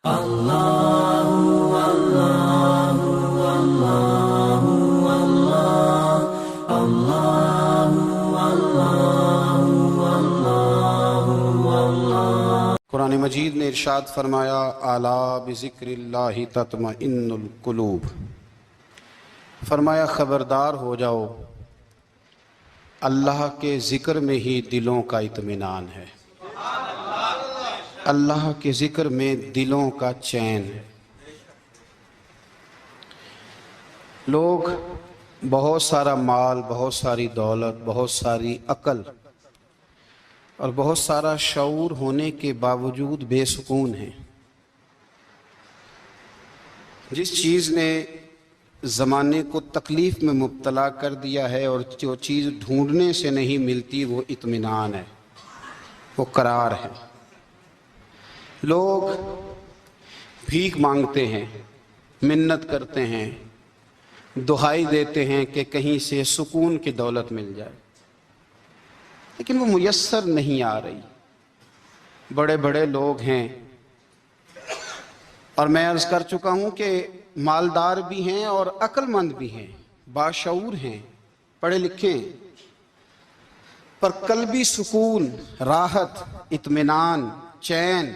قرآن مجید نے ارشاد فرمایا الا بذکر اللہ تطمئن القلوب، فرمایا خبردار ہو جاؤ، اللہ کے ذکر میں ہی دلوں کا اطمینان ہے، اللہ کے ذکر میں دلوں کا چین ہے۔ لوگ بہت سارا مال، بہت ساری دولت، بہت ساری عقل اور بہت سارا شعور ہونے کے باوجود بے سکون ہیں۔ جس چیز نے زمانے کو تکلیف میں مبتلا کر دیا ہے اور جو چیز ڈھونڈنے سے نہیں ملتی وہ اطمینان ہے، وہ قرار ہے۔ لوگ بھیک مانگتے ہیں، منت کرتے ہیں، دہائی دیتے ہیں کہ کہیں سے سکون کی دولت مل جائے، لیکن وہ میسر نہیں آ رہی۔ بڑے بڑے لوگ ہیں، اور میں عرض کر چکا ہوں کہ مالدار بھی ہیں اور عقل مند بھی ہیں، باشعور ہیں، پڑھے لکھے ہیں، پر قلبی سکون، راحت، اطمینان، چین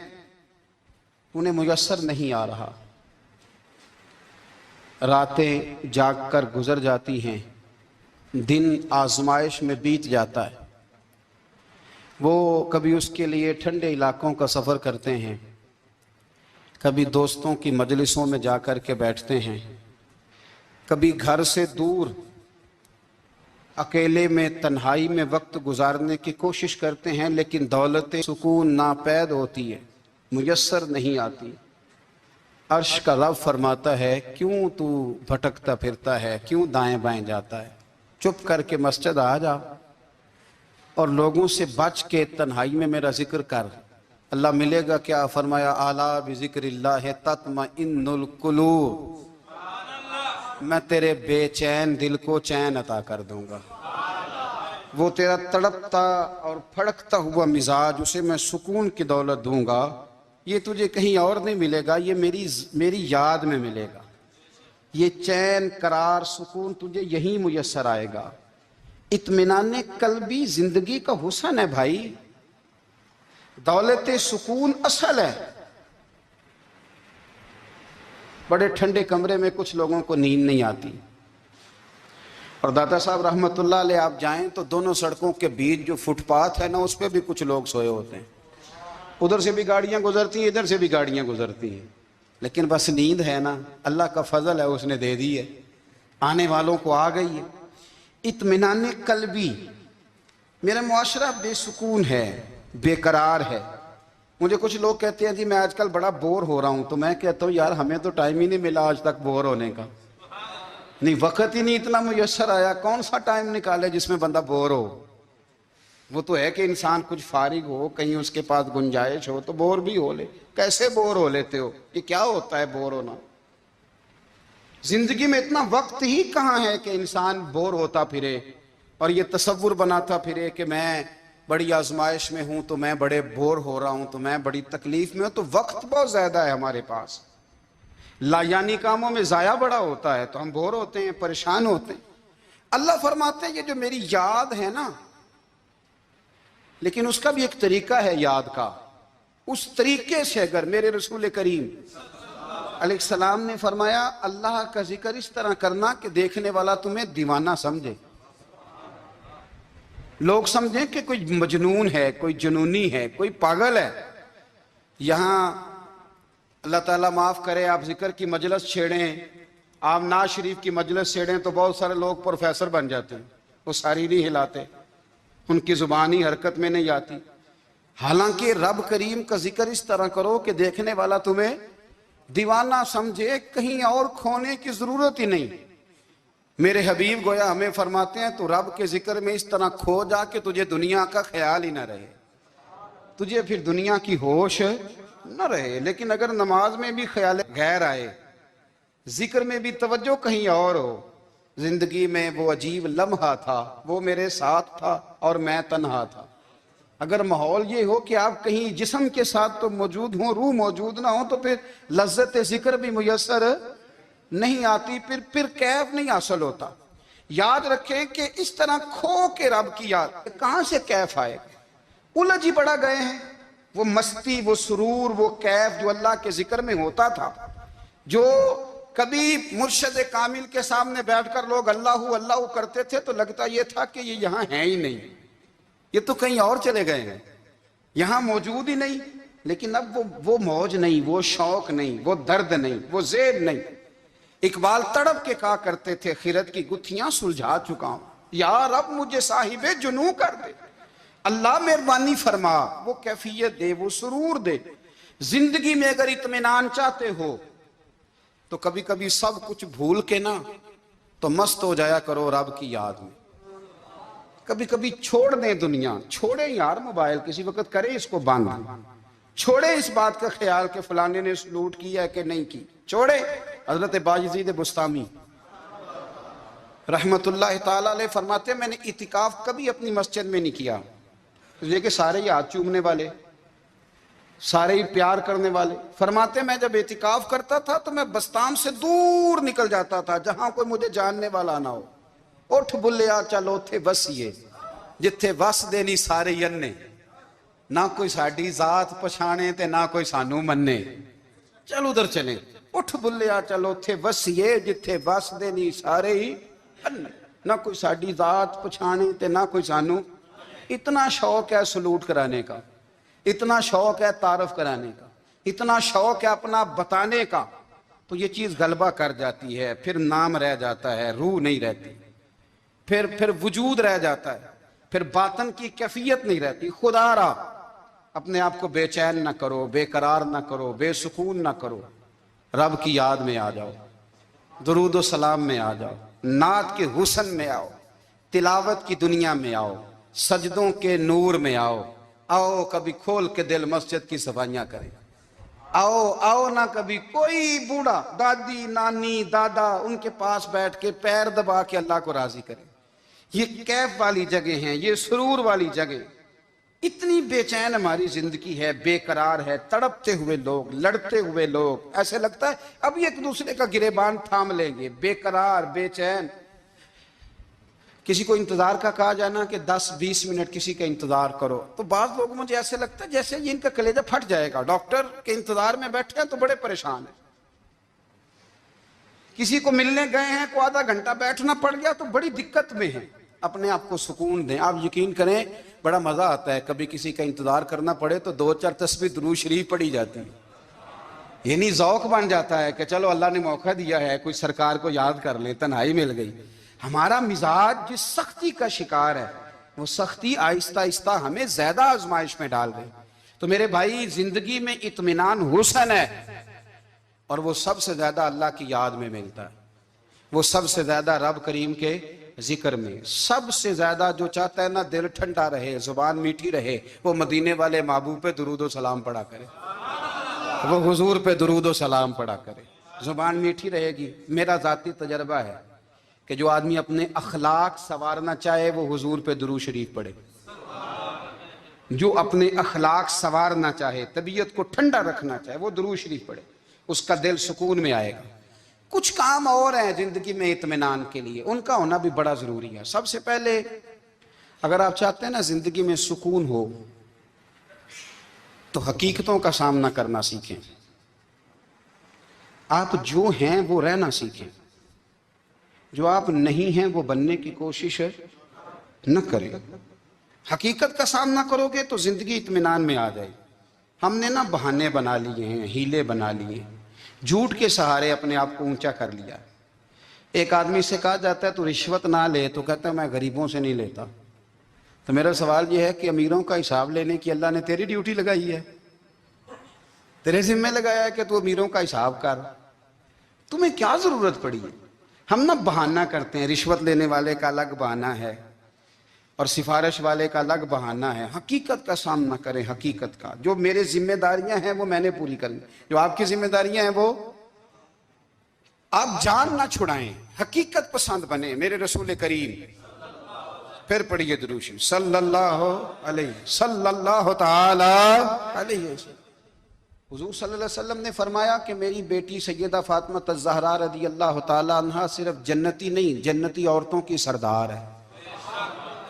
انہیں میسر نہیں آ رہا۔ راتیں جاگ کر گزر جاتی ہیں، دن آزمائش میں بیت جاتا ہے۔ وہ کبھی اس کے لیے ٹھنڈے علاقوں کا سفر کرتے ہیں، کبھی دوستوں کی مجلسوں میں جا کر کے بیٹھتے ہیں، کبھی گھر سے دور اکیلے میں تنہائی میں وقت گزارنے کی کوشش کرتے ہیں، لیکن دولت سکون ناپید ہوتی ہے، میسر نہیں آتی۔ عرش کا رب فرماتا ہے کیوں تو بھٹکتا پھرتا ہے، کیوں دائیں بائیں جاتا ہے؟ چپ کر کے مسجد آ جا اور لوگوں سے بچ کے تنہائی میں میرا ذکر کر۔ اللہ ملے گا کیا؟ فرمایا اعلیٰ بذکر اللہ تطمئن القلوب، میں تیرے بے چین دل کو چین عطا کر دوں گا۔ وہ تیرا تڑپتا اور پھڑکتا ہوا مزاج، اسے میں سکون کی دولت دوں گا۔ یہ تجھے کہیں اور نہیں ملے گا، یہ میری یاد میں ملے گا۔ یہ چین، قرار، سکون تجھے یہیں میسر آئے گا۔ اطمینان قلبی زندگی کا حسن ہے بھائی، دولت سکون اصل ہے۔ بڑے ٹھنڈے کمرے میں کچھ لوگوں کو نیند نہیں آتی، اور داتا صاحب رحمت اللہ علیہ آپ جائیں تو دونوں سڑکوں کے بیچ جو فٹ پاتھ ہے نا، اس پہ بھی کچھ لوگ سوئے ہوتے ہیں۔ ادھر سے بھی گاڑیاں گزرتی ہیں، ادھر سے بھی گاڑیاں گزرتی ہیں، لیکن بس نیند ہے نا، اللہ کا فضل ہے، اس نے دے دی ہے، آنے والوں کو آ گئی ہے۔ اطمینان قلبی، میرا معاشرہ بے سکون ہے، بے قرار ہے۔ مجھے کچھ لوگ کہتے ہیں جی میں آج کل بڑا بور ہو رہا ہوں، تو میں کہتا ہوں یار ہمیں تو ٹائم ہی نہیں ملا آج تک بور ہونے کا، نہیں وقت ہی نہیں اتنا میسر آیا، کون سا ٹائم نکالے جس میں بندہ بور ہو؟ وہ تو ہے کہ انسان کچھ فارغ ہو، کہیں اس کے پاس گنجائش ہو تو بور بھی ہو لے۔ کیسے بور ہو لیتے ہو؟ یہ کیا ہوتا ہے بور ہونا؟ زندگی میں اتنا وقت ہی کہاں ہے کہ انسان بور ہوتا پھرے اور یہ تصور بناتا پھرے کہ میں بڑی آزمائش میں ہوں، تو میں بڑے بور ہو رہا ہوں، تو میں بڑی تکلیف میں ہوں۔ تو وقت بہت زیادہ ہے ہمارے پاس، لا یعنی کاموں میں ضائع بڑا ہوتا ہے، تو ہم بور ہوتے ہیں، پریشان ہوتے ہیں۔ اللہ فرماتے ہیں یہ جو میری یاد ہے نا، لیکن اس کا بھی ایک طریقہ ہے یاد کا، اس طریقے سے اگر میرے رسول کریم علیہ السلام نے فرمایا اللہ کا ذکر اس طرح کرنا کہ دیکھنے والا تمہیں دیوانہ سمجھے، لوگ سمجھیں کہ کوئی مجنون ہے، کوئی جنونی ہے، کوئی پاگل ہے۔ یہاں اللہ تعالیٰ معاف کرے، آپ ذکر کی مجلس چھیڑیں، آپ نعت شریف کی مجلس چھیڑیں تو بہت سارے لوگ پروفیسر بن جاتے ہیں، وہ ساری نہیں ہلاتے، ان کی زبان ہی حرکت میں نہیں آتی۔ حالانکہ رب کریم کا ذکر اس طرح کرو کہ دیکھنے والا تمہیں دیوانہ سمجھے، کہیں اور کھونے کی ضرورت ہی نہیں۔ میرے حبیب گویا ہمیں فرماتے ہیں تو رب کے ذکر میں اس طرح کھو جا کہ تجھے دنیا کا خیال ہی نہ رہے، تجھے پھر دنیا کی ہوش نہ رہے۔ لیکن اگر نماز میں بھی خیال غیر آئے، ذکر میں بھی توجہ کہیں اور ہو، زندگی میں وہ عجیب لمحہ تھا، وہ میرے ساتھ تھا اور میں تنہا تھا، اگر ماحول یہ ہو کہ آپ کہیں جسم کے ساتھ تو موجود ہوں، روح موجود نہ ہو، تو پھر لذت ذکر بھی میسر نہیں آتی، پھر کیف نہیں حاصل ہوتا۔ یاد رکھیں کہ اس طرح کھو کے رب کی یاد کہاں سے کیف آئے؟ الجھ ہی پڑا گئے ہیں۔ وہ مستی، وہ سرور، وہ کیف جو اللہ کے ذکر میں ہوتا تھا، جو کبھی مرشد کامل کے سامنے بیٹھ کر لوگ اللہ اللہ کرتے تھے تو لگتا یہ تھا کہ یہ یہاں ہیں ہی نہیں، یہ تو کہیں اور چلے گئے ہیں، یہاں موجود ہی نہیں۔ لیکن اب وہ موج نہیں، وہ شوق نہیں، وہ درد نہیں، وہ زیب نہیں۔ اقبال تڑپ کے کہا کرتے تھے خیرت کی گتھیاں سلجھا چکا ہوں، یا رب مجھے صاحب جنوں کر دے، اللہ مہربانی فرما، وہ کیفیت دے، وہ سرور دے۔ زندگی میں اگر اطمینان چاہتے ہو تو کبھی کبھی سب کچھ بھول کے نا تو مست ہو جایا کرو رب کی یاد میں۔ کبھی کبھی چھوڑ دیں دنیا، چھوڑیں یار موبائل، کسی وقت کریں اس کو بند، چھوڑیں اس بات کا خیال کہ فلانے نے سلوٹ کیا ہے کہ نہیں کی، چھوڑیں۔ حضرت باجزید بستامی رحمت اللہ تعالیٰ علیہ فرماتے ہیں میں نے اعتکاف کبھی اپنی مسجد میں نہیں کیا، یہ کہ سارے ہی ہاتھ چومنے والے، سارے ہی پیار کرنے والے۔ فرماتے ہیں میں جب اعتکاف کرتا تھا تو میں بستان سے دور نکل جاتا تھا جہاں کوئی مجھے جاننے والا نہ ہو۔ اٹھ بلیا چلو تھے وسیے جتھے وس دینی سارے یننے، نہ کوئی ساڈی ذات پچھانے تے نہ کوئی سانو مننے، چل ادھر چلیں۔ اٹھ بلیا چلو تھے وسیے جتھے وس دینی سارے ہی یننے، نہ کوئی ساڈی ذات پچھانے تے نہ کوئی سانو۔ اتنا شوق ہے سلوٹ کرانے کا، اتنا شوق ہے تعارف کرانے کا، اتنا شوق ہے اپنا بتانے کا، تو یہ چیز غلبہ کر جاتی ہے، پھر نام رہ جاتا ہے، روح نہیں رہتی، پھر وجود رہ جاتا ہے، پھر باطن کی کیفیت نہیں رہتی۔ خدا را اپنے آپ کو بے چین نہ کرو، بے قرار نہ کرو، بے سکون نہ کرو، رب کی یاد میں آ جاؤ، درود و سلام میں آ جاؤ، نعت کے حسن میں آؤ، تلاوت کی دنیا میں آؤ، سجدوں کے نور میں آؤ۔ آؤ کبھی کھول کے دل مسجد کی صفائیاں کریں، آؤ نہ کبھی کوئی بوڑھا، دادی، نانی، دادا، ان کے پاس بیٹھ کے پیر دبا کے اللہ کو راضی کریں۔ یہ کیف والی جگہ ہیں، یہ سرور والی جگہ۔ اتنی بے چین ہماری زندگی ہے، بے قرار ہے، تڑپتے ہوئے لوگ، لڑتے ہوئے لوگ، ایسے لگتا ہے ابھی ایک دوسرے کا گریبان تھام لیں گے، بے قرار، بے چین۔ کسی کو انتظار کا کہا جانا کہ 10-20 منٹ کسی کا انتظار کرو، تو بعض لوگ مجھے ایسے لگتا ہے جیسے یہ ان کا کلیجہ پھٹ جائے گا، ڈاکٹر کے انتظار میں بیٹھے ہیں تو بڑے پریشان ہیں۔ کسی کو ملنے گئے ہیں کو آدھا گھنٹہ بیٹھنا پڑ گیا تو بڑی دقت میں ہیں۔ اپنے آپ کو سکون دیں۔ آپ یقین کریں بڑا مزہ آتا ہے، کبھی کسی کا انتظار کرنا پڑے تو 2-4 تسبیح درود شریف پڑھی جاتی ہے، یعنی ذوق بن جاتا ہے کہ چلو اللہ نے موقع دیا ہے، کوئی سرکار کو یاد کر لیں، تنہائی مل گئی۔ ہمارا مزاج جس سختی کا شکار ہے، وہ سختی آہستہ آہستہ ہمیں زیادہ آزمائش میں ڈال رہی۔ تو میرے بھائی زندگی میں اطمینان حسن ہے، اور وہ سب سے زیادہ اللہ کی یاد میں ملتا ہے، وہ سب سے زیادہ رب کریم کے ذکر میں۔ سب سے زیادہ جو چاہتا ہے نا دل ٹھنڈا رہے، زبان میٹھی رہے، وہ مدینے والے محبوب پہ درود و سلام پڑھا کرے، وہ حضور پہ درود و سلام پڑھا کرے، زبان میٹھی رہے گی۔ میرا ذاتی تجربہ ہے کہ جو آدمی اپنے اخلاق سنوارنا چاہے وہ حضور پہ درود شریف پڑھے، جو اپنے اخلاق سنوارنا چاہے، طبیعت کو ٹھنڈا رکھنا چاہے، وہ درود شریف پڑھے، اس کا دل سکون میں آئے گا۔ کچھ کام اور ہیں زندگی میں اطمینان کے لیے، ان کا ہونا بھی بڑا ضروری ہے۔ سب سے پہلے اگر آپ چاہتے ہیں نا زندگی میں سکون ہو تو حقیقتوں کا سامنا کرنا سیکھیں۔ آپ جو ہیں وہ رہنا سیکھیں، جو آپ نہیں ہیں وہ بننے کی کوشش نہ کریں۔ حقیقت کا سامنا کرو گے تو زندگی اطمینان میں آ جائے۔ ہم نے نا بہانے بنا لیے ہیں، ہیلے بنا لیے ہیں، جھوٹ کے سہارے اپنے آپ کو اونچا کر لیا۔ ایک آدمی سے کہا جاتا ہے تو رشوت نہ لے، تو کہتا ہے میں غریبوں سے نہیں لیتا۔ تو میرا سوال یہ ہے کہ امیروں کا حساب لینے کی اللہ نے تیری ڈیوٹی لگائی ہے، تیرے ذمہ لگایا ہے کہ تو امیروں کا حساب کر، تمہیں کیا ضرورت پڑی ہے؟ ہم نا بہانہ کرتے ہیں، رشوت لینے والے کا الگ بہانہ ہے اور سفارش والے کا الگ بہانہ ہے۔ حقیقت کا سامنا کریں، حقیقت کا۔ جو میرے ذمہ داریاں ہیں وہ میں نے پوری کرنی، جو آپ کی ذمہ داریاں ہیں وہ آپ جان نہ چھڑائیں، حقیقت پسند بنیں۔ میرے رسول کریم پھر پڑھیے درود شریف صلی اللہ تعالی علیہ وسلم۔ حضور صلی اللہ علیہ وسلم نے فرمایا کہ میری بیٹی سیدہ فاطمہ الزہرا رضی اللہ تعالی عنہا صرف جنتی نہیں، جنتی عورتوں کی سردار ہے۔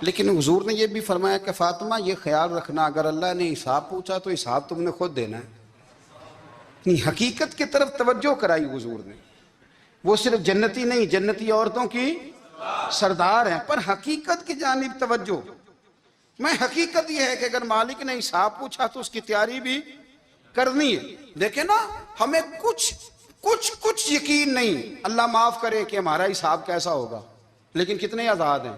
لیکن حضور نے یہ بھی فرمایا کہ فاطمہ یہ خیال رکھنا اگر اللہ نے حساب پوچھا تو حساب تم نے خود دینا ہے۔ نہیں، حقیقت کی طرف توجہ کرائی حضور نے، وہ صرف جنتی نہیں، جنتی عورتوں کی سردار ہیں، پر حقیقت کی جانب توجہ۔ میں حقیقت یہ ہے کہ اگر مالک نے حساب پوچھا تو اس کی تیاری بھی کرنی ہے۔ دیکھیں نا، ہمیں کچھ یقین نہیں، اللہ معاف کرے کہ ہمارا حساب کیسا ہوگا، لیکن کتنے آزاد ہیں۔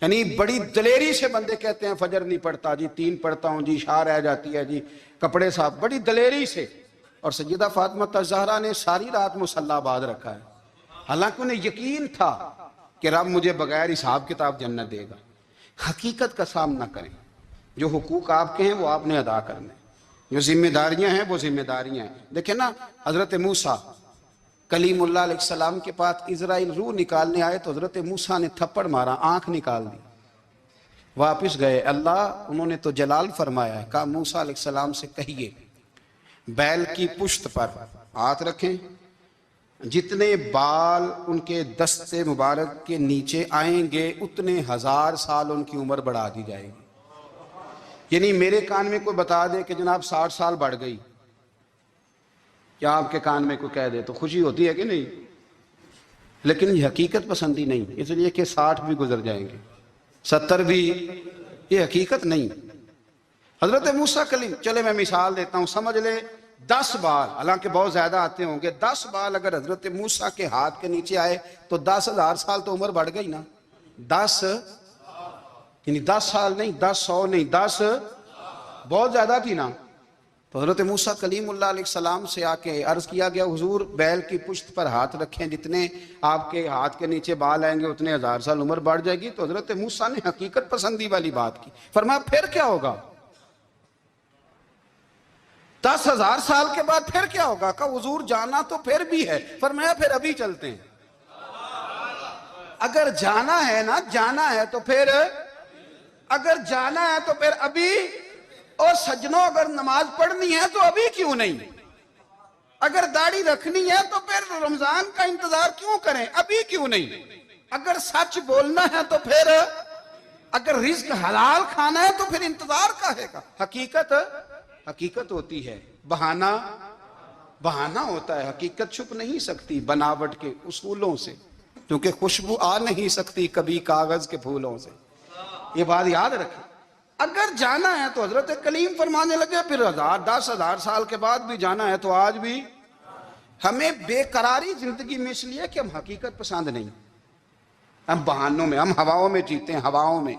یعنی بڑی دلیری سے بندے کہتے ہیں فجر نہیں پڑھتا جی، 3 پڑھتا ہوں جی، شاہ رہ جاتی ہے جی، کپڑے صاحب، بڑی دلیری سے۔ اور سیدہ فاطمہ الزہرا نے ساری رات مصلی آباد رکھا ہے، حالانکہ انہیں یقین تھا کہ رب مجھے بغیر حساب کتاب جنت دے گا۔ حقیقت کا سامنا کریں، جو حقوق آپ کے ہیں وہ آپ نے ادا کرنے، جو ذمہ داریاں ہیں وہ ذمہ داریاں ہیں۔ دیکھیں نا، حضرت موسیٰ کلیم اللہ علیہ السلام کے پاس اسرائیل روح نکالنے آئے تو حضرت موسیٰ نے تھپڑ مارا، آنکھ نکال دی، واپس گئے۔ اللہ انہوں نے تو جلال فرمایا ہے، کہا موسیٰ علیہ السلام سے کہیے بیل کی پشت پر ہاتھ رکھیں، جتنے بال ان کے دستے مبارک کے نیچے آئیں گے اتنے 1000 سال ان کی عمر بڑھا دی جائے گی۔ یعنی میرے کان میں کوئی بتا دے کہ جناب 60 سال بڑھ گئی، کیا آپ کے کان میں کوئی کہہ دے تو خوشی ہوتی ہے کہ نہیں؟ لیکن یہ حقیقت پسندی نہیں، اس لیے کہ 60 بھی گزر جائیں گے، 70 بھی، یہ حقیقت نہیں۔ حضرت موسیٰ کلیم، چلے میں مثال دیتا ہوں، سمجھ لے 10 بال، حالانکہ بہت زیادہ آتے ہوں گے، 10 بال اگر حضرت موسیٰ کے ہاتھ کے نیچے آئے تو 10,000 سال تو عمر بڑھ گئی نا۔ 10 یعنی 10 سال نہیں، 10 100 نہیں، 10 بہت زیادہ تھی نا۔ تو حضرت موسیٰ کلیم اللہ علیہ السلام سے آ کے عرض کیا گیا حضور بیل کی پشت پر ہاتھ رکھیں، جتنے آپ کے ہاتھ کے نیچے بال آئیں گے اتنے 1000 سال عمر بڑھ جائے گی۔ تو حضرت موسیٰ نے حقیقت پسندی والی بات کی، فرمایا پھر کیا ہوگا؟ 10,000 سال کے بعد پھر کیا ہوگا؟ کہ حضور جانا تو پھر بھی ہے، فرمایا پھر ابھی چلتے ہیں۔ اگر جانا ہے نا، جانا ہے تو پھر، اگر جانا ہے تو پھر ابھی، اور سجنوں اگر نماز پڑھنی ہے تو ابھی کیوں نہیں؟ اگر داڑھی رکھنی ہے تو پھر رمضان کا انتظار کیوں کریں، ابھی کیوں نہیں؟ اگر سچ بولنا ہے تو پھر، اگر رزق حلال کھانا ہے تو پھر انتظار کا ہے۔ حقیقت ہوتی ہے، بہانہ ہوتا ہے، حقیقت چھپ نہیں سکتی بناوٹ کے اصولوں سے، کیونکہ خوشبو آ نہیں سکتی کبھی کاغذ کے پھولوں سے۔ یہ بات یاد رکھیں، اگر جانا ہے تو حضرت کلیم فرمانے لگے پھر 10,000 سال کے بعد بھی جانا ہے تو آج بھی۔ ہمیں بے قراری زندگی میں اس لیے کہ ہم حقیقت پسند نہیں، ہم بہانوں میں، ہم ہواؤں میں جیتے ہیں، ہواؤں میں،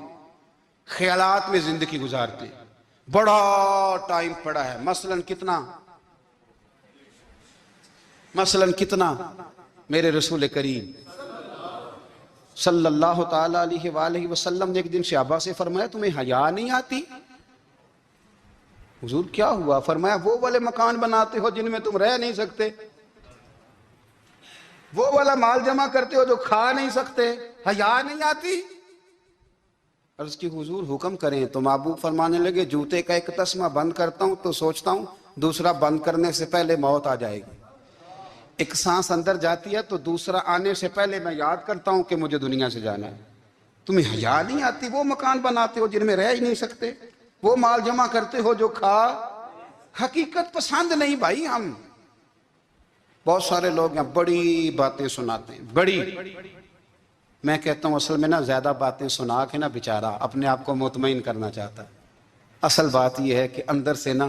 خیالات میں زندگی گزارتے ہیں۔ بڑا ٹائم پڑا ہے، مثلاً کتنا میرے رسول کریم صلی اللہ تعالیٰ علیہ وآلہ وسلم نے ایک دن صحابہ سے فرمایا تمہیں حیا نہیں آتی؟ حضور کیا ہوا؟ فرمایا وہ والے مکان بناتے ہو جن میں تم رہ نہیں سکتے، وہ والا مال جمع کرتے ہو جو کھا نہیں سکتے، حیا نہیں آتی؟ عرض کی حضور حکم کریں تو محبوب فرمانے لگے جوتے کا ایک تسمہ بند کرتا ہوں تو سوچتا ہوں دوسرا بند کرنے سے پہلے موت آ جائے گی، ایک سانس اندر جاتی ہے تو دوسرا آنے سے پہلے میں یاد کرتا ہوں کہ مجھے دنیا سے جانا ہے۔ تمہیں حیا نہیں آتی؟ وہ مکان بناتے ہو جن میں رہ ہی نہیں سکتے، وہ مال جمع کرتے ہو جو کھا، حقیقت پسند نہیں بھائی ہم۔ بہت سارے لوگ ہیں بڑی باتیں سناتے ہیں، بڑی، میں کہتا ہوں اصل میں نا زیادہ باتیں سنا کے نا بیچارہ اپنے آپ کو مطمئن کرنا چاہتا ہے، اصل بات یہ ہے کہ اندر سے نا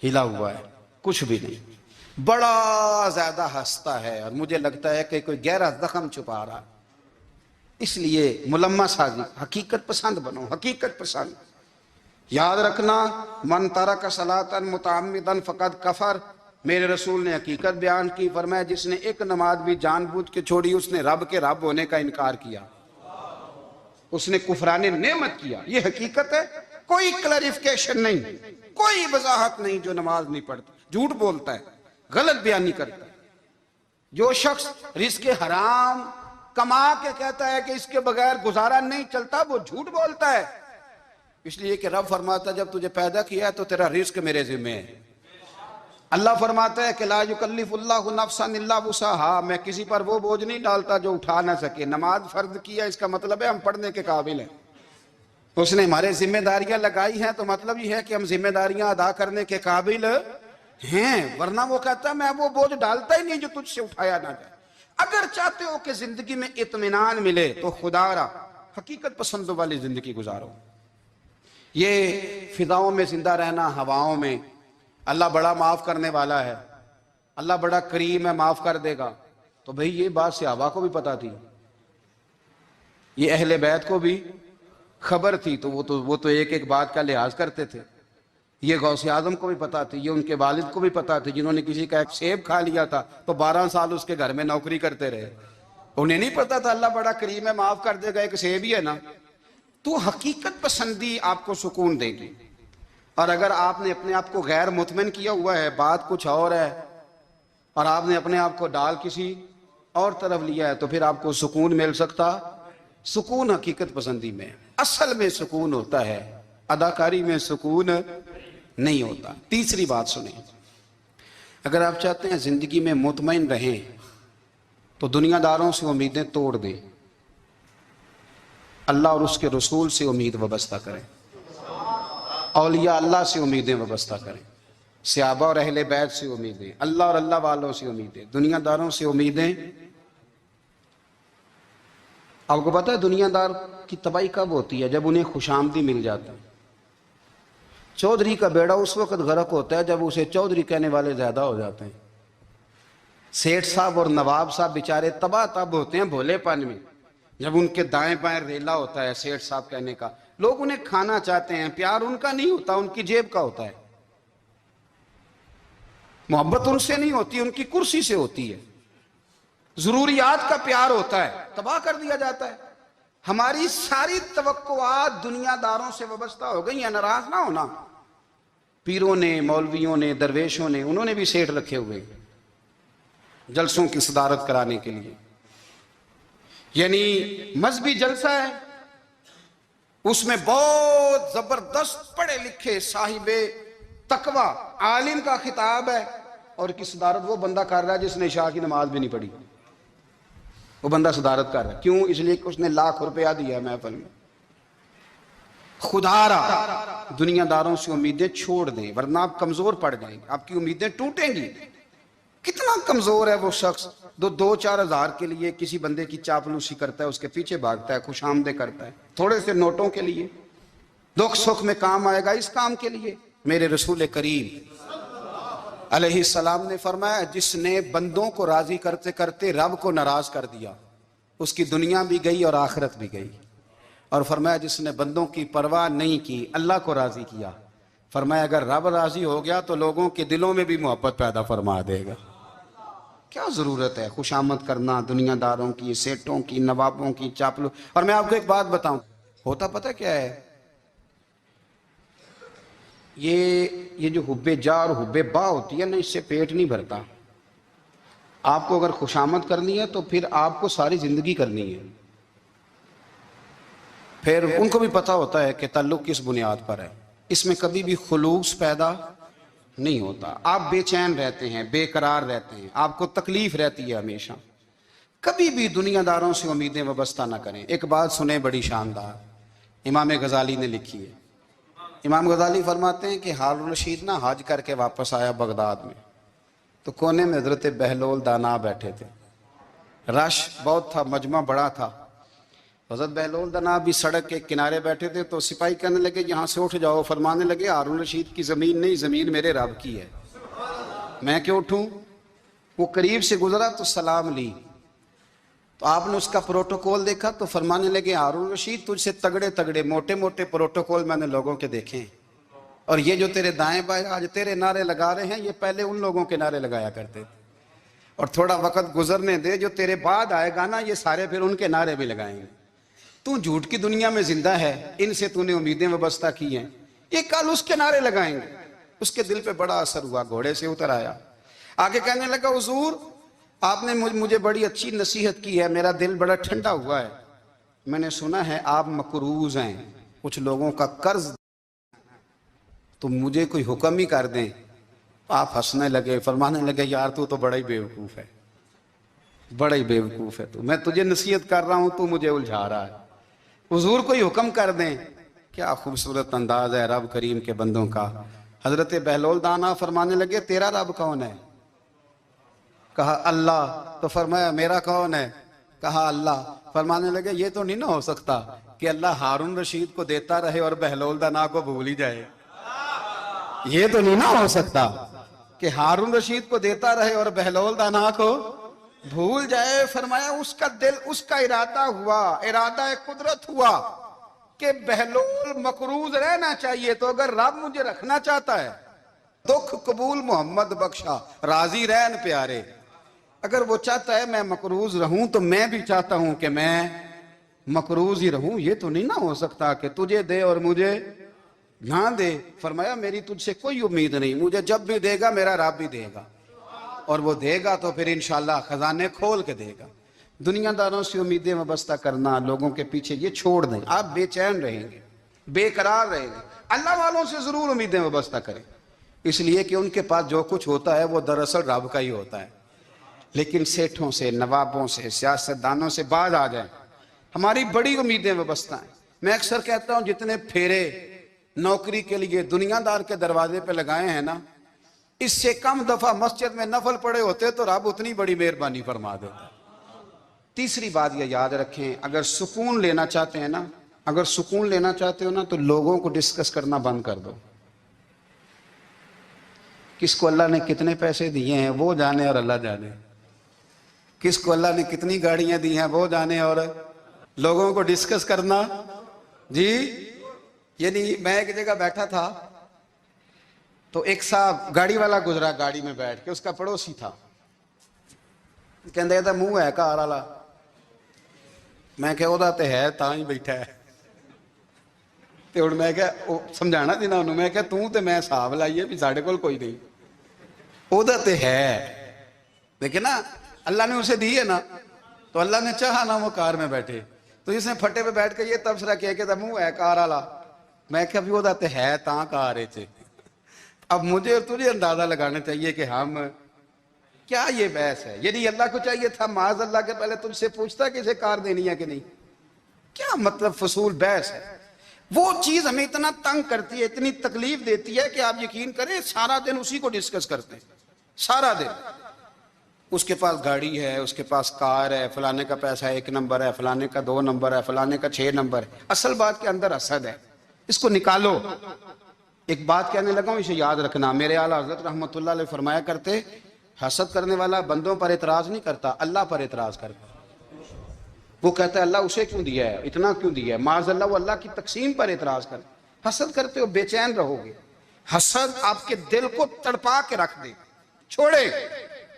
ہلا ہوا ہے، کچھ بھی نہیں، بڑا زیادہ ہنستا ہے اور مجھے لگتا ہے کہ کوئی گہرا زخم چھپا رہا۔ اس لیے ملمہ سازی، حقیقت پسند بنو، حقیقت پسند۔ یاد رکھنا من ترک صلاۃ متعمدا فقد کفر، میرے رسول نے حقیقت بیان کی، فرمایا جس نے ایک نماز بھی جان بوجھ کے چھوڑی اس نے رب کے رب ہونے کا انکار کیا، اس نے کفران نعمت کیا۔ یہ حقیقت ہے، کوئی کلیریفیکیشن نہیں، کوئی وضاحت نہیں۔ جو نماز نہیں پڑھتا، جھوٹ بولتا ہے، غلط بیانی کرتا ہے، جو شخص رزق حرام کما کے کہتا ہے کہ اس کے بغیر گزارا نہیں چلتا، وہ جھوٹ بولتا ہے۔ اس لیے کہ رب فرماتا ہے جب تجھے پیدا کیا ہے تو تیرا رزق میرے ذمہ ہے۔ اللہ فرماتا ہے کہ لا یکلف اللہ نفسا الا وسعہا، میں کسی پر وہ بوجھ نہیں ڈالتا جو اٹھا نہ سکے۔ نماز فرض کیا، اس کا مطلب ہے ہم پڑھنے کے قابل ہیں، اس نے ہمارے ذمہ داریاں لگائی ہیں تو مطلب یہ ہے کہ ہم ذمہ داریاں ادا کرنے کے قابل ہیں، ورنہ وہ کہتا ہے میں وہ بوجھ ڈالتا ہی نہیں جو تجھ سے اٹھایا نہ جائے۔ اگر چاہتے ہو کہ زندگی میں اطمینان ملے تو خدا را حقیقت پسندوں والی زندگی گزارو۔ یہ فضاؤں میں زندہ رہنا، ہواؤں میں، اللہ بڑا معاف کرنے والا ہے، اللہ بڑا کریم ہے، معاف کر دے گا، تو بھئی یہ بات صحابہ کو بھی پتا تھی، یہ اہل بیت کو بھی خبر تھی، تو وہ تو ایک ایک بات کا لحاظ کرتے تھے۔ یہ غوث اعظم کو بھی پتا تھی، یہ ان کے والد کو بھی پتا تھی، جنہوں نے کسی کا ایک سیب کھا لیا تھا تو 12 سال اس کے گھر میں نوکری کرتے رہے، انہیں نہیں پتا تھا اللہ بڑا کریم ہے، معاف کر دے گا، ایک سیب ہی ہے نا۔ تو حقیقت پسندی آپ کو سکون دے گی، اور اگر آپ نے اپنے آپ کو غیر مطمئن کیا ہوا ہے، بات کچھ اور ہے، اور آپ نے اپنے آپ کو ڈال کسی اور طرف لیا ہے، تو پھر آپ کو سکون مل سکتا؟ سکون حقیقت پسندی میں، اصل میں سکون ہوتا ہے، اداکاری میں سکون نہیں ہوتا۔ تیسری بات سنیں، اگر آپ چاہتے ہیں زندگی میں مطمئن رہیں تو دنیا داروں سے امیدیں توڑ دیں، اللہ اور اس کے رسول سے امید وابستہ کریں، اولیاء اللہ سے امیدیں وابستہ کریں، صحابہ اور اہل بیت سے امیدیں، اللہ اور اللہ والوں سے امیدیں، دنیا داروں سے امیدیں۔ آپ کو پتہ ہے دنیا دار کی تباہی کب ہوتی ہے؟ جب انہیں خوشامدی مل جاتی ہے۔ چودھری کا بیڑا اس وقت غرق ہوتا ہے جب اسے چودھری کہنے والے زیادہ ہو جاتے ہیں۔ سیٹھ صاحب اور نواب صاحب بیچارے تباہ تب ہوتے ہیں بھولے پن میں، جب ان کے دائیں بائیں ریلا ہوتا ہے سیٹھ صاحب کہنے کا، لوگ انہیں کھانا چاہتے ہیں، پیار ان کا نہیں ہوتا، ان کی جیب کا ہوتا ہے، محبت ان سے نہیں ہوتی، ان کی کرسی سے ہوتی ہے، ضروریات کا پیار ہوتا ہے، تباہ کر دیا جاتا ہے۔ ہماری ساری توقعات دنیا داروں سے وابستہ ہو گئی ہیں، ناراض نہ ہونا۔ پیروں نے، مولویوں نے، درویشوں نے، انہوں نے بھی سیٹ رکھے ہوئے جلسوں کی صدارت کرانے کے لیے، یعنی مذہبی جلسہ ہے، اس میں بہت زبردست پڑھے لکھے صاحب تقوی عالم کا خطاب ہے، اور کی صدارت وہ بندہ کر رہا ہے جس نے عشاء کی نماز بھی نہیں پڑھی، وہ بندہ صدارت کر رہا ہے، کیوں؟ اس لیے کہ اس نے لاکھ روپیہ دیا محفل میں۔ خدا را دنیا داروں سے امیدیں چھوڑ دیں، ورنہ آپ کمزور پڑ جائیں گے، آپ کی امیدیں ٹوٹیں گی۔ کتنا کمزور ہے وہ شخص جو 2-4 ہزار کے لیے کسی بندے کی چاپلوسی کرتا ہے، اس کے پیچھے بھاگتا ہے، خوش آمدیں کرتا ہے، تھوڑے سے نوٹوں کے لیے، دکھ سکھ میں کام آئے گا اس کام کے لیے۔ میرے رسول کریم علیہ السلام نے فرمایا جس نے بندوں کو راضی کرتے کرتے رب کو ناراض کر دیا، اس کی دنیا بھی گئی اور آخرت بھی گئی، اور فرمایا جس نے بندوں کی پرواہ نہیں کی، اللہ کو راضی کیا، فرمایا اگر رب راضی ہو گیا تو لوگوں کے دلوں میں بھی محبت پیدا فرما دے گا۔ کیا ضرورت ہے خوش آمد کرنا دنیا داروں کی، سیٹوں کی، نوابوں کی، چاپلو۔ اور میں آپ کو ایک بات بتاؤں، ہوتا پتہ کیا ہے؟ یہ جو حب جا اور حب با ہوتی ہے نا، اس سے پیٹ نہیں بھرتا۔ آپ کو اگر خوش آمد کرنی ہے تو پھر آپ کو ساری زندگی کرنی ہے۔ پھر ان کو بھی پتہ ہوتا ہے کہ تعلق کس بنیاد پر ہے، اس میں کبھی بھی خلوص پیدا نہیں ہوتا، آپ بے چین رہتے ہیں، بے قرار رہتے ہیں، آپ کو تکلیف رہتی ہے ہمیشہ۔ کبھی بھی دنیا داروں سے امیدیں وابستہ نہ کریں۔ ایک بات سنیں بڑی شاندار، امام غزالی نے لکھی ہے۔ امام غزالی فرماتے ہیں کہ ہارون الرشید نہ حج کر کے واپس آیا بغداد میں، تو کونے میں حضرت بہلول دانا بیٹھے تھے، رش بہت تھا، مجمع بڑا تھا، حضرت بہلول دانا بھی سڑک کے کنارے بیٹھے تھے، تو سپاہی کہنے لگے یہاں سے اٹھ جاؤ، فرمانے لگے ہارون الرشید کی زمین نہیں، زمین میرے رب کی ہے، میں کیوں اٹھوں؟ وہ قریب سے گزرا تو سلام لی، تو آپ نے اس کا پروٹوکول دیکھا تو فرمانے لگے ہارون الرشید تجھ سے تگڑے تگڑے موٹے موٹے پروٹوکول میں نے لوگوں کے دیکھے ہیں، اور یہ جو تیرے دائیں بائیں آج تیرے نعرے لگا رہے ہیں، یہ پہلے ان لوگوں کے نعرے لگایا کرتے تھے، اور تھوڑا وقت گزرنے دے، جو تیرے بعد آئے گا نا، یہ سارے پھر ان کے نعرے بھی لگائیں گے۔ تو جھوٹ کی دنیا میں زندہ ہے، ان سے تو نے امیدیں وابستہ کی ہیں، یہ کل اس کے نعرے لگائیں گے۔ اس کے دل پہ بڑا اثر ہوا، گھوڑے سے اتر آیا، آگے کہنے لگا حضور آپ نے مجھے بڑی اچھی نصیحت کی ہے، میرا دل بڑا ٹھنڈا ہوا ہے۔ میں نے سنا ہے آپ مقروض ہیں، کچھ لوگوں کا قرض، تو مجھے کوئی حکم ہی کر دیں۔ آپ ہنسنے لگے، فرمانے لگے یار تو بڑا ہی بیوقوف ہے، بڑا ہی بیوقوف ہے تو، میں تجھے نصیحت کر رہا ہوں تو مجھے الجھا رہا ہے، حضور کوئی حکم کر دیں۔ کیا خوبصورت انداز ہے رب کریم کے بندوں کا۔ حضرت بہلول دانا فرمانے لگے تیرا رب کون ہے؟ کہا اللہ۔ تو فرمایا میرا کون ہے؟ کہا اللہ۔ فرمانے لگے یہ تو نہیں نہ ہو سکتا کہ اللہ ہارون رشید کو دیتا رہے اور بہلول دانا کو بھول ہی جائے، یہ تو نہیں نہ ہو سکتا کہ ہارون رشید کو دیتا رہے اور بہلول دانا کو بھول جائے۔ فرمایا اس کا دل، اس کا ارادہ ہوا، ارادہ قدرت ہوا کہ بہلول مقروض رہنا چاہیے، تو اگر رب مجھے رکھنا چاہتا ہے، دکھ قبول محمد بخشا راضی رہن پیارے، اگر وہ چاہتا ہے میں مقروض رہوں تو میں بھی چاہتا ہوں کہ میں مقروض ہی رہوں۔ یہ تو نہیں نہ ہو سکتا کہ تجھے دے اور مجھے نہ دے۔ فرمایا میری تجھ سے کوئی امید نہیں، مجھے جب بھی دے گا میرا رب بھی دے گا، اور وہ دے گا تو پھر انشاءاللہ خزانے کھول کے دے گا۔ دنیا داروں سے امیدیں وابستہ کرنا، لوگوں کے پیچھے، یہ چھوڑ دیں، آپ بے چین رہیں گے، بے قرار رہیں گے۔ اللہ والوں سے ضرور امیدیں وابستہ کریں، اس لیے کہ ان کے پاس جو کچھ ہوتا ہے وہ دراصل رب کا ہی ہوتا ہے۔ لیکن سیٹھوں سے، نوابوں سے، سیاستدانوں سے باز آ جائیں، ہماری بڑی امیدیں وابستہ ہیں۔ میں اکثر کہتا ہوں جتنے پھیرے نوکری کے لیے دنیا دار کے دروازے پہ لگائے ہیں نا، اس سے کم دفعہ مسجد میں نفل پڑے ہوتے تو رب اتنی بڑی مہربانی فرما دیتا۔ تیسری بات یہ یاد رکھیں، اگر سکون لینا چاہتے ہیں نا، اگر سکون لینا چاہتے ہو نا تو لوگوں کو ڈسکس کرنا بند کر دو۔ کس کو اللہ نے کتنے پیسے دیے ہیں وہ جانے اور اللہ جانے، کس کو اللہ نے کتنی گاڑیاں دی ہیں وہ جانے، اور لوگوں کو ڈسکس کرنا جی۔ یعنی میں ایک جگہ بیٹھا تھا تو ایک صاحب گاڑی والا گزرا، گاڑی میں بیٹھ کے، اس کا پڑوسی تھا، کہندے تھا منہ ہے کار والا، میں کہ وہ تے ہے تاں ہی بیٹھا ہے، تے ہن میں کہ سمجھانا دینا انہوں، میں کہ توں تے میں حساب لائیے بھی ساڈے کول کوئی نہیں، وہ تے ہے، لیکن نا اللہ نے اسے دی ہے نا، تو اللہ نے چاہا نا وہ کار میں بیٹھے، تو اس نے پھٹے پہ بیٹھ کے یہ تبصرہ کیا کہ منہ ہے کار والا، میں کہ ابھی وہ تے ہے تاں کار ہے۔ اب مجھے اور تجھے اندازہ لگانا چاہیے کہ ہم کیا یہ بحث ہے، یعنی اللہ کو چاہیے تھا معاذ اللہ کے پہلے تم سے پوچھتا کہ اسے کار دینی ہے کہ نہیں، کیا مطلب فضول بحث ہے۔ وہ چیز ہمیں اتنا تنگ کرتی ہے، اتنی تکلیف دیتی ہے کہ آپ یقین کریں سارا دن اسی کو ڈسکس کرتے ہیں، سارا دن۔ اس کے پاس گاڑی ہے، اس کے پاس کار ہے، فلانے کا پیسہ 1 نمبر ہے، فلانے کا 2 نمبر ہے، فلانے کا 6 نمبر ہے، اصل بات کے اندر حسد ہے، اس کو نکالو۔ ایک بات کہنے لگا ہوں، اسے یاد رکھنا، میرے اعلیٰ حضرت رحمۃ اللہ علیہ فرمایا کرتے، حسد کرنے والا بندوں پر اعتراض نہیں کرتا، اللہ پر اعتراض کرتا۔ وہ کہتا ہے اللہ اسے کیوں دیا ہے، اتنا کیوں دیا ہے، معاذ اللہ وہ اللہ کی تقسیم پر اعتراض کرتا۔ حسد کرتے ہو بے چین رہو گے، حسد آپ کے دل کو تڑپا کے رکھ دے، چھوڑے۔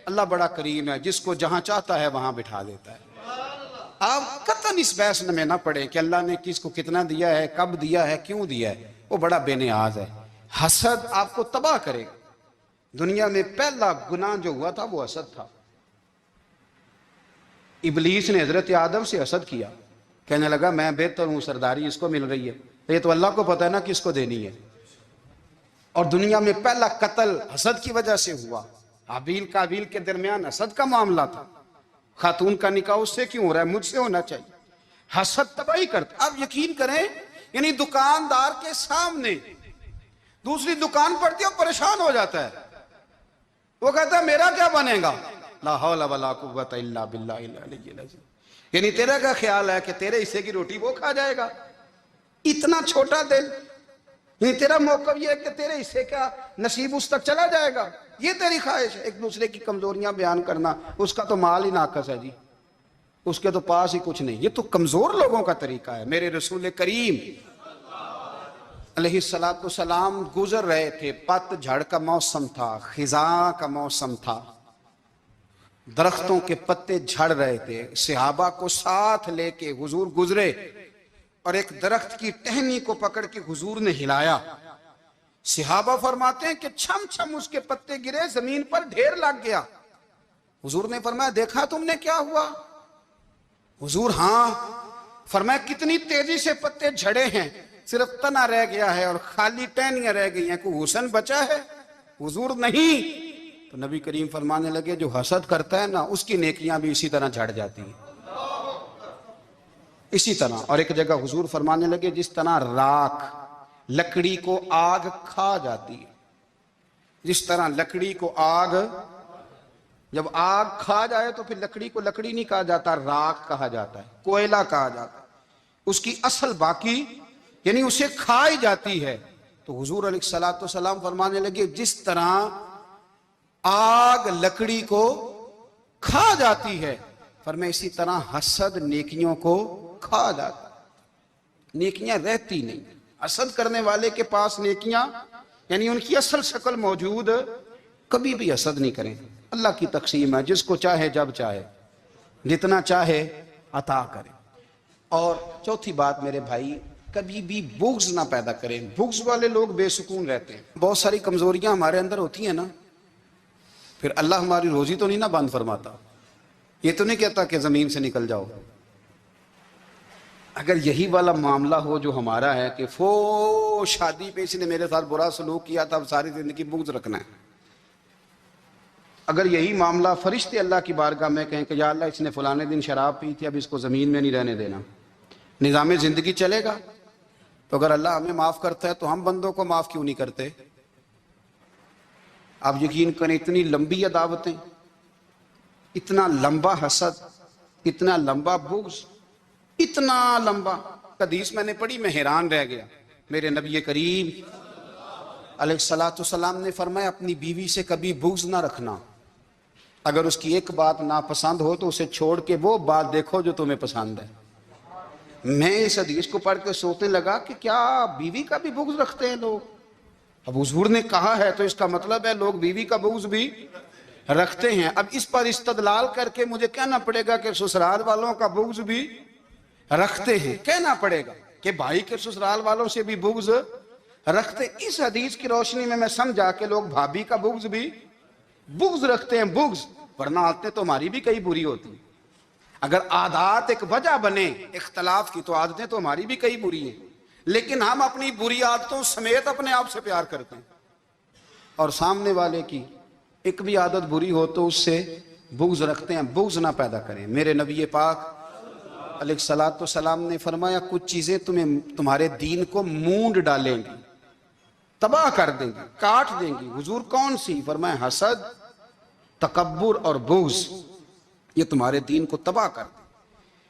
اللہ بڑا کریم ہے، جس کو جہاں چاہتا ہے وہاں بٹھا دیتا ہے۔ آپ قطعاً اس بحث میں نہ پڑیں کہ اللہ نے کس کو کتنا دیا ہے، کب دیا ہے، کیوں دیا ہے، وہ بڑا بے نیاز ہے۔ حسد آپ کو تباہ کرے گا۔ دنیا میں پہلا گناہ جو ہوا تھا وہ حسد تھا۔ ابلیس نے حضرت آدم سے حسد کیا، کہنے لگا میں بہتر ہوں، سرداری اس کو مل رہی ہے، یہ تو اللہ کو پتہ ہے نا کس کو دینی ہے۔ اور دنیا میں پہلا قتل حسد کی وجہ سے ہوا، حابیل قابیل کے درمیان حسد کا معاملہ تھا، خاتون کا نکاح اس سے کیوں ہو رہا ہے، مجھ سے ہونا چاہیے۔ حسد تباہی کرتا۔ آپ یقین کریں، یعنی دکاندار کے سامنے دوسری دکان پڑتی ہے اور پریشان ہو جاتا ہے، وہ کہتا ہے میرا کیا بنے گا، لا حول ولا قوت الا باللہ العلی العظیم، یعنی تیرا کیا خیال ہے کہ تیرے حصے کی روٹی وہ کھا جائے گا، اتنا چھوٹا دل، یعنی تیرا موقف یہ ہے کہ تیرے حصے کا نصیب اس تک چلا جائے گا، یہ تیری خواہش ہے۔ ایک دوسرے کی کمزوریاں بیان کرنا، اس کا تو مال ہی ناقص ہے جی، اس کے تو پاس ہی کچھ نہیں، یہ تو کمزور لوگوں کا طریقہ ہے۔ میرے رسول کریم علیہ السلام گزر رہے تھے، پت جھڑ کا موسم تھا، خزاں کا موسم تھا، درختوں کے پتے جھڑ رہے تھے، صحابہ کو ساتھ لے کے حضور گزرے اور ایک درخت کی ٹہنی کو پکڑ کے حضور نے ہلایا۔ صحابہ فرماتے ہیں کہ چھم چھم اس کے پتے گرے، زمین پر ڈھیر لگ گیا۔ حضور نے فرمایا دیکھا تم نے کیا ہوا؟ حضور ہاں۔ فرمایا کتنی تیزی سے پتے جھڑے ہیں، صرف تنا رہ گیا ہے اور خالی ٹہنیاں رہ گئی ہیں، کوئی حسن بچا ہے؟ حضور نہیں۔ تو نبی کریم فرمانے لگے جو حسد کرتا ہے نا اس کی نیکیاں بھی اسی طرح جھڑ جاتی ہیں، اسی طرح۔ اور ایک جگہ حضور فرمانے لگے جس طرح راکھ لکڑی کو آگ کھا جاتی ہے، جس طرح لکڑی کو آگ، جب آگ کھا جائے تو پھر لکڑی کو لکڑی نہیں کہا جاتا، راکھ کہا جاتا ہے، کوئلہ کہا جاتا ہے، اس کی اصل باقی یعنی اسے کھائی جاتی ہے۔ تو حضور علیہ الصلوۃ والسلام فرمانے لگے جس طرح آگ لکڑی کو کھا جاتی ہے، فرمایا اسی طرح حسد نیکیوں کو کھا جاتا ہے، نیکیاں رہتی نہیں۔ حسد کرنے والے کے پاس نیکیاں یعنی ان کی اصل شکل موجود، کبھی بھی حسد نہیں کریں۔ اللہ کی تقسیم ہے، جس کو چاہے جب چاہے جتنا چاہے عطا کرے۔ اور چوتھی بات میرے بھائی، کبھی بھی بغض نہ پیدا کریں۔ بغض والے لوگ بے سکون رہتے ہیں۔ بہت ساری کمزوریاں ہمارے اندر ہوتی ہیں نا، پھر اللہ ہماری روزی تو نہیں نہ بند فرماتا، یہ تو نہیں کہتا کہ زمین سے نکل جاؤ۔ اگر یہی والا معاملہ ہو جو ہمارا ہے کہ شادی پہ اس نے میرے ساتھ برا سلوک کیا تھا، اب ساری زندگی بغض رکھنا ہے، اگر یہی معاملہ فرشتے اللہ کی بارگاہ میں کہیں کہ یا اللہ اس نے فلانے دن شراب پی تھی، اب اس کو زمین میں نہیں رہنے دینا، نظام زندگی چلے گا؟ تو اگر اللہ ہمیں معاف کرتا ہے تو ہم بندوں کو معاف کیوں نہیں کرتے؟ آپ یقین کریں اتنی لمبی عداوتیں، اتنا لمبا حسد، اتنا لمبا بغض، اتنا لمبا۔ حدیث میں نے پڑھی، میں حیران رہ گیا۔ میرے نبی کریم علیہ الصلوۃ والسلام نے فرمایا اپنی بیوی سے کبھی بغض نہ رکھنا، اگر اس کی ایک بات ناپسند ہو تو اسے چھوڑ کے وہ بات دیکھو جو تمہیں پسند ہے۔ میں اس حدیث کو پڑھ کے سوچنے لگا کہ کیا بیوی کا بھی بغض رکھتے ہیں لوگ؟ اب حضور نے کہا ہے تو اس کا مطلب ہے لوگ بیوی کا بغض بھی رکھتے ہیں۔ اب اس پر استدلال کر کے مجھے کہنا پڑے گا کہ سسرال والوں کا بغض بھی رکھتے ہیں، کہنا پڑے گا کہ بھائی کے سسرال والوں سے بھی بغض رکھتے۔ اس حدیث کی روشنی میں سمجھا کہ لوگ بھابھی کا بغض بھی بغض رکھتے ہیں، بغض، ورنہ عادتیں تو ہماری بھی کئی بری ہوتی ہیں۔ اگر عادات ایک وجہ بنے اختلاف کی تو عادتیں تو ہماری بھی کئی بری ہیں، لیکن ہم اپنی بری عادتوں سمیت اپنے آپ سے پیار کرتے ہیں، اور سامنے والے کی ایک بھی عادت بری ہو تو اس سے بغض رکھتے ہیں۔ بغض نہ پیدا کریں۔ میرے نبی پاک علیہ الصلوۃ والسلام نے فرمایا کچھ چیزیں تمہارے دین کو مونڈ ڈالیں گی، تباہ کر دیں گی، کاٹ دیں گی۔ حضور کون سی؟ فرمایا حسد، تکبر اور بغض، یہ تمہارے دین کو تباہ کر دیں۔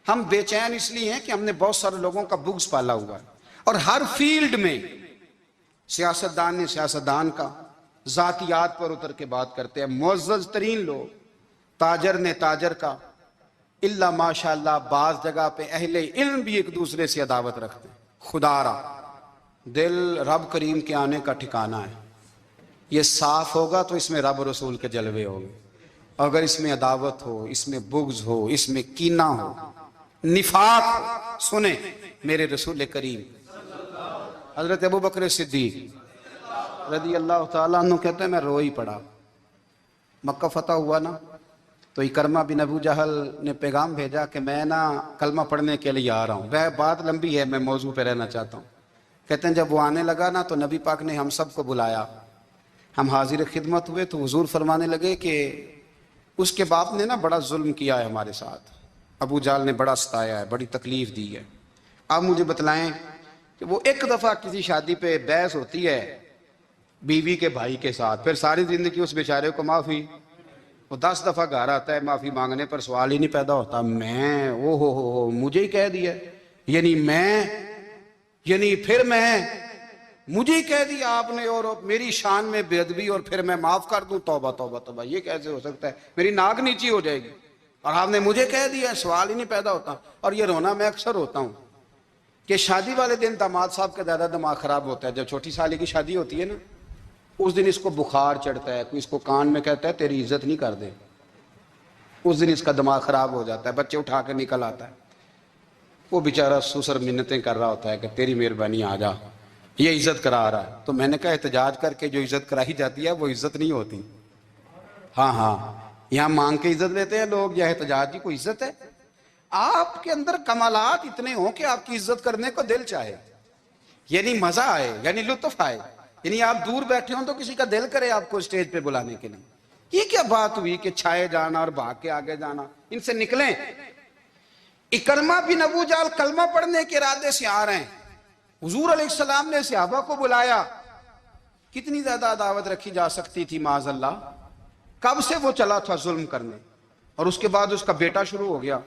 ہم بے چین اس لیے ہیں کہ ہم نے بہت سارے لوگوں کا بغض پالا ہوا ہے، اور ہر فیلڈ میں سیاستدان نے سیاستدان کا، ذاتیات پر اتر کے بات کرتے ہیں، معزز ترین لوگ، تاجر نے تاجر کا، اللہ ماشاءاللہ بعض جگہ پہ اہل علم بھی ایک دوسرے سے عداوت رکھتے ہیں۔ خدا را دل رب کریم کے آنے کا ٹھکانہ ہے، یہ صاف ہوگا تو اس میں رب رسول کے جلوے ہوں گے، اگر اس میں عداوت ہو، اس میں بغض ہو، اس میں کینہ ہو، نفاق ہو۔ سنیں میرے رسول کریم حضرت ابو بکر صدیق رضی اللہ تعالیٰ عنہ کہتے ہیں میں رو ہی پڑا۔ مکہ فتح ہوا نا تو اکرمہ بن ابو جہل نے پیغام بھیجا کہ میں نا کلمہ پڑھنے کے لیے آ رہا ہوں۔ بات لمبی ہے، میں موضوع پہ رہنا چاہتا ہوں۔ کہتے ہیں جب وہ آنے لگا نا تو نبی پاک نے ہم سب کو بلایا، ہم حاضر خدمت ہوئے تو حضور فرمانے لگے کہ اس کے باپ نے نا بڑا ظلم کیا ہے ہمارے ساتھ، ابو جہل نے بڑا ستایا ہے، بڑی تکلیف دی ہے۔ آپ مجھے بتلائیں کہ وہ ایک دفعہ کسی شادی پہ بحث ہوتی ہے بیوی کے بھائی کے ساتھ، پھر ساری زندگی اس بیچارے کو معافی، وہ 10 دفعہ گھر آتا ہے معافی مانگنے پر سوال ہی نہیں پیدا ہوتا، میں او ہو مجھے ہی کہہ دیا، یعنی پھر میں مجھے ہی کہہ دیا آپ نے، اور میری شان میں بے ادبی، اور پھر میں معاف کر دوں؟ توبہ توبہ توبہ، یہ کیسے ہو سکتا ہے؟ میری ناک نیچی ہو جائے گی، اور آپ نے مجھے کہہ دیا، سوال ہی نہیں پیدا ہوتا۔ اور یہ رونا میں اکثر ہوتا ہوں کہ شادی والے دن داماد صاحب کا زیادہ دماغ خراب ہوتا ہے۔ جب چھوٹی سالی کی شادی ہوتی ہے نا اس دن اس کو بخار چڑھتا ہے، کوئی اس کو کان میں کہتا ہے تیری عزت نہیں کر دے، اس دن اس کا دماغ خراب ہو جاتا ہے، بچے اٹھا کے نکل آتا ہے، وہ بیچارہ سسر منتیں کر رہا ہوتا ہے کہ تیری مہربانی آ جا، یہ عزت کرا رہا ہے۔ تو میں نے کہا احتجاج کر کے جو عزت کرائی جاتی ہے وہ عزت نہیں ہوتی۔ ہاں یہاں مانگ کے عزت لیتے ہیں لوگ، یا احتجاج کی کوئی عزت ہے؟ آپ کے اندر کمالات اتنے ہوں کہ آپ کی عزت کرنے کو دل چاہے، یعنی مزہ آئے، یعنی لطف آئے، یعنی آپ دور بیٹھے ہوں تو کسی کا دل کرے آپ کو اسٹیج پہ بلانے کے لیے۔ یہ کیا بات ہوئی کہ چھائے جانا اور بھاگ کے آگے جانا؟ ان سے نکلیں۔ اکرمہ بن ابو جہل کلمہ پڑھنے کے ارادے سے آ رہے ہیں، حضور علیہ السلام نے صحابہ کو بلایا۔ کتنی زیادہ دعوت رکھی جا سکتی تھی معاذ اللہ؟ کب سے وہ چلا تھا ظلم کرنے، اور اس کے بعد اس کا بیٹا شروع ہو گیا۔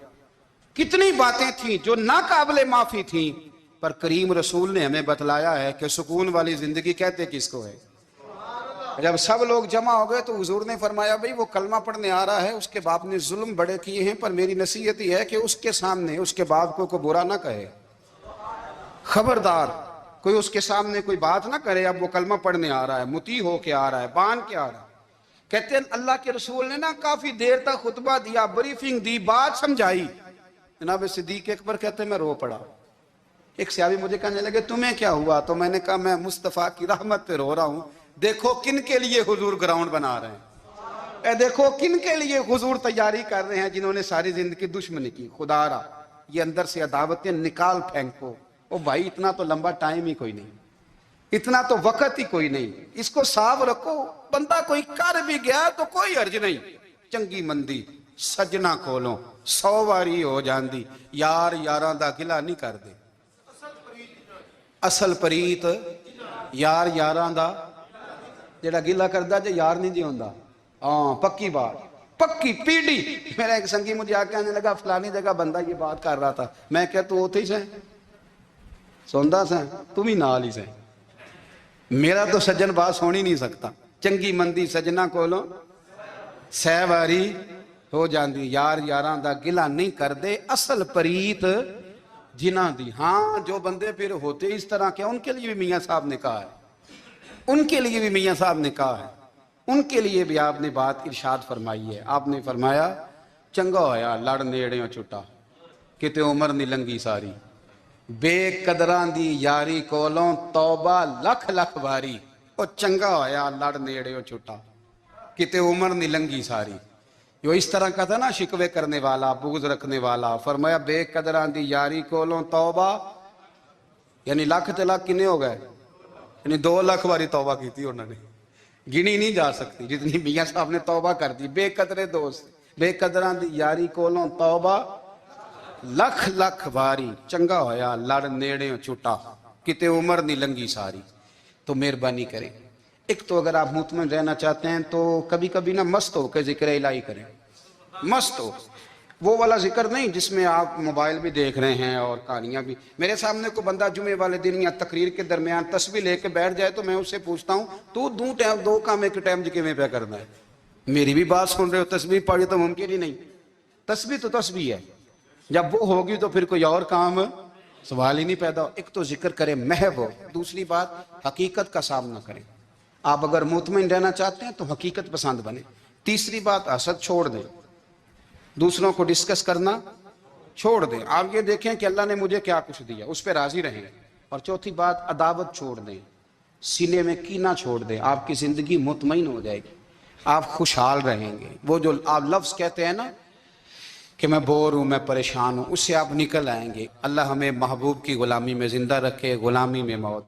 کتنی باتیں تھیں جو ناقابل معافی تھیں، پر کریم رسول نے ہمیں بتلایا ہے کہ سکون والی زندگی کہتے کس کو ہے۔ جب سب لوگ جمع ہو گئے تو حضور نے فرمایا بھئی وہ کلمہ پڑھنے آ رہا ہے، اس کے باپ نے ظلم بڑے کیے ہیں، پر میری نصیحت یہ ہے کہ اس کے سامنے اس کے باپ کو برا نہ کہے، خبردار کوئی اس کے سامنے کوئی بات نہ کرے۔ اب وہ کلمہ پڑھنے آ رہا ہے، مطیع ہو کے آ رہا ہے، بان کے آ رہا ہے۔ کہتے ہیں اللہ کے رسول نے نا کافی دیر تک خطبہ دیا، بریفنگ دی، بات سمجھائی۔ جناب صدیق اکبر کہتے ہیں میں رو پڑا۔ ایک صحابی مجھے کہنے لگے تمہیں کیا ہوا؟ تو میں نے کہا میں مصطفیٰ کی رحمت پہ رو رہا ہوں۔ دیکھو کن کے لیے حضور گراؤنڈ بنا رہے ہیں، اے دیکھو کن کے لیے حضور تیاری کر رہے ہیں، جنہوں نے ساری زندگی دشمنی کی۔ خدا را یہ اندر سے عداوتیں نکال پھینکو۔ او بھائی اتنا تو لمبا ٹائم ہی کوئی نہیں، اتنا تو وقت ہی کوئی نہیں، اس کو صاف رکھو۔ بندہ کوئی کر بھی گیا تو کوئی حرج نہیں، چنگی مندی سجنا کولوں 100 واری ہو جاندی، یار یاراں دا گلا نہیں کر دے۔ اصل پریت یار یاراں دا جڑا گلا کردا جے یار نہیں جی ہوندا۔ ہاں پکی بات، پکی پیڑی۔ میرا ایک سنگی مجھے آ کے آنے لگا فلانی جگہ بندہ یہ بات کر رہا تھا، میں کہ تو اوتھے ہی سے سوندا سیں، تم ہی نال ہی سے، میرا تو سجن بات سن ہی نہیں سکتا۔ چنگی مندی سجنا کولوں 100 واری ہو جاندی، یار یاراں دا گلا نہیں کر دے، اصل پریت جنہاں دی۔ ہاں جو بندے پھر ہوتے اس طرح کے ان کے لیے بھی میاں صاحب نے کہا ہے، ان کے لیے بھی میاں صاحب نے کہا ہے، ان کے لیے بھی آپ نے بات ارشاد فرمائی ہے۔ آپ نے فرمایا چنگا ہویا لڑ نیڑیوں چھٹا، کتے عمر نہیں لنگی ساری، بے قدران دی یاری کولوں توبہ لکھ لکھ باری۔ او چنگا ہویا لڑ نیڑیوں چھٹا، کتے عمر نہیں لنگی ساری۔ جو اس طرح کا تھا نا شکوے کرنے والا، بغض رکھنے والا، فرمایا بے قدران دی یاری کولوں توبہ، یعنی لاکھ تے لاکھ کنے ہو گئے، یعنی 2 لاکھ باری توبہ کی تھی انہوں نے، گنی نہیں جا سکتی جتنی میاں صاحب نے توبہ کر دی۔ بے قدرے دوست، بے قدران دی یاری کولوں توبہ لکھ لکھ باری، چنگا ہویا لڑ نیڑیوں چھٹا، کتے عمر نہیں لنگی ساری۔ تو مہربانی کریں، ایک تو اگر آپ مطمئن رہنا چاہتے ہیں تو کبھی کبھی نا مست ہو کے ذکر الہی کریں، مست ہو۔ وہ والا ذکر نہیں جس میں آپ موبائل بھی دیکھ رہے ہیں اور کہانیاں بھی۔ میرے سامنے کو بندہ جمعے والے دن یا تقریر کے درمیان تسبیح لے کے بیٹھ جائے تو میں اس سے پوچھتا ہوں تو دو کام ایک ٹائم جکے پہ کرنا ہے؟ میری بھی بات سن رہے ہو، تسبیح پڑھی تو ممکن ہی نہیں۔ تسبیح تو تسبیح ہے، جب وہ ہوگی تو پھر کوئی اور کام سوال ہی نہیں پیدا ہو۔ ایک تو ذکر کرے محو ہو، دوسری بات حقیقت کا سامنا کریں۔ آپ اگر مطمئن رہنا چاہتے ہیں تو حقیقت پسند بنے۔ تیسری بات حسد چھوڑ دیں، دوسروں کو ڈسکس کرنا چھوڑ دیں۔ آپ یہ دیکھیں کہ اللہ نے مجھے کیا کچھ دیا، اس پہ راضی رہیں۔ اور چوتھی بات عداوت چھوڑ دیں، سینے میں کینہ چھوڑ دیں، آپ کی زندگی مطمئن ہو جائے گی، آپ خوشحال رہیں گے۔ وہ جو آپ لفظ کہتے ہیں نا کہ میں بور ہوں، میں پریشان ہوں، اس سے آپ نکل آئیں گے۔ اللہ ہمیں محبوب کی غلامی میں زندہ رکھے، غلامی میں موت